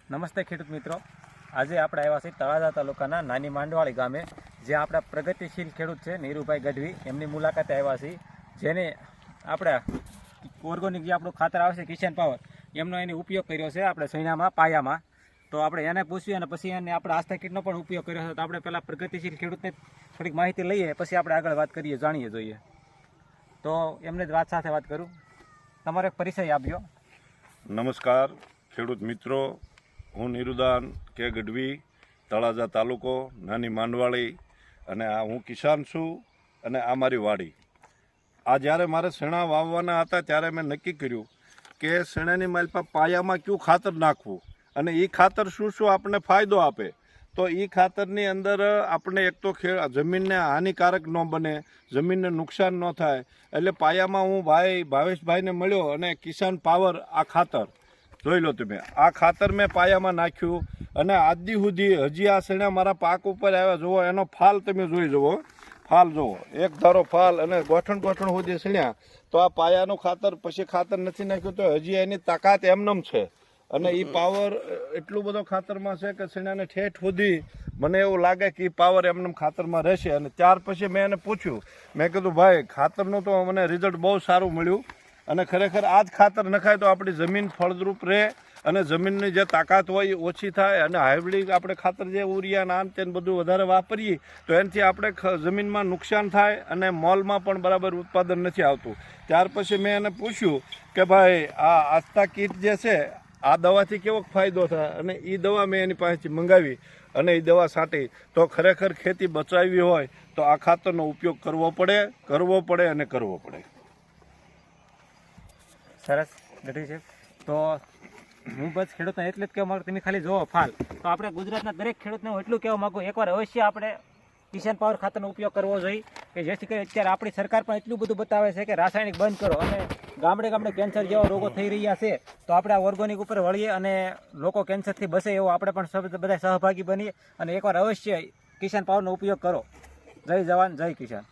નમસ્તે ખેડૂત મિત્રો, આજે આપણે આવ્યા છીએ તળાજા તાલુકાના નાની માંડવાળી ગામે, જે આપણા પ્રગતિશીલ ખેડૂત છે નીરુભાઈ ગઢવી, એમની મુલાકાતે આવ્યા છીએ. જેને આપણે ઓર્ગોનિક જે આપણું ખાતર આવે છે કિસાન પાવર, એમનો એનો ઉપયોગ કર્યો છે આપણે સૈણામાં પાયામાં. તો આપણે એને પૂછ્યું અને પછી એને આપણે આસ્થા કીટનો પણ ઉપયોગ કર્યો છે. તો આપણે પહેલાં પ્રગતિશીલ ખેડૂતને થોડીક માહિતી લઈએ, પછી આપણે આગળ વાત કરીએ, જાણીએ જોઈએ. તો એમને જ વાત સાથે વાત કરું. તમારો એક પરિચય આપજો. નમસ્કાર ખેડૂત મિત્રો, હું નિરુદાન કે ગઢવી, તળાજા તાલુકો, નાની માંડવાળી, અને હું કિસાન છું અને આ મારી વાડી. આ જ્યારે મારે શેણા વાવવાના હતા ત્યારે મેં નક્કી કર્યું કે શેણાની માલપા પાયામાં કયું ખાતર નાખવું અને એ ખાતર શું શું આપણને ફાયદો આપે. તો એ ખાતરની અંદર આપણે એક તો જમીનને હાનિકારક ન બને, જમીનને નુકસાન ન થાય, એટલે પાયામાં હું ભાવેશભાઈને મળ્યો અને કિસાન પાવર આ ખાતર જોઈ લો તમે. આ ખાતર મેં પાયામાં નાખ્યું અને આજ દી સુધી હજી આ શેણા મારા પાક ઉપર આવ્યા. જુઓ એનો ફાલ તમે જોઈ જુઓ, ફાલ જુઓ, એક ધારો ફાલ અને ગોઠણ સુધી શેણ્યા. તો આ પાયાનું ખાતર પછી ખાતર નથી નાખ્યું તો હજી એની તાકાત એમનેમ છે. અને એ પાવર એટલું બધો ખાતરમાં છે કે શેણાને ઠેઠ સુધી મને એવું લાગે કે એ પાવર એમને ખાતરમાં રહેશે. અને ત્યાર પછી મેં એને પૂછ્યું, મેં કીધું ભાઈ ખાતરનું તો મને રિઝલ્ટ બહુ સારું મળ્યું અને ખરેખર આ જ ખાતર નખાય તો આપણી જમીન ફળદ્રુપ રહે અને જમીનની જે તાકાત હોય એ ઓછી થાય. અને હાઇબ્રિડ આપણે ખાતર જે ઉરિયા નાન તેને બધું વધારે વાપરીએ તો એનાથી આપણે જમીનમાં નુકસાન થાય અને મોલમાં પણ બરાબર ઉત્પાદન નથી આવતું. ત્યાર પછી મેં એને પૂછ્યું કે ભાઈ આ આસ્થા કીટ જે છે આ દવાથી કેવો ફાયદો થાય, અને એ દવા મેં એની પાસેથી મંગાવી અને એ દવા છાંટી. તો ખરેખર ખેતી બચાવવી હોય તો આ ખાતરનો ઉપયોગ કરવો પડે અને કરવો પડે. સરસ ગઢવી છે. તો હું બસ ખેડૂતને એટલે જ કહેવા માગું, તમે ખાલી જોવો ફાલ. તો આપણે ગુજરાતના દરેક ખેડૂતને હું એટલું કહેવા માગું, એકવાર અવશ્ય આપણે કિસાન પાવર ખાતરનો ઉપયોગ કરવો જોઈએ, કે જેથી કરી અત્યારે આપણી સરકાર પણ એટલું બધું બતાવે છે કે રાસાયણિક બંધ કરો અને ગામડે ગામડે કેન્સર જેવા રોગો થઈ રહ્યા છે. તો આપણે આ ઓર્ગોનિક ઉપર વળીએ અને લોકો કેન્સરથી બસે એવો આપણે પણ બધા સહભાગી બનીએ અને એકવાર અવશ્ય કિસાન પાવરનો ઉપયોગ કરો. જય જવાન, જય કિસાન.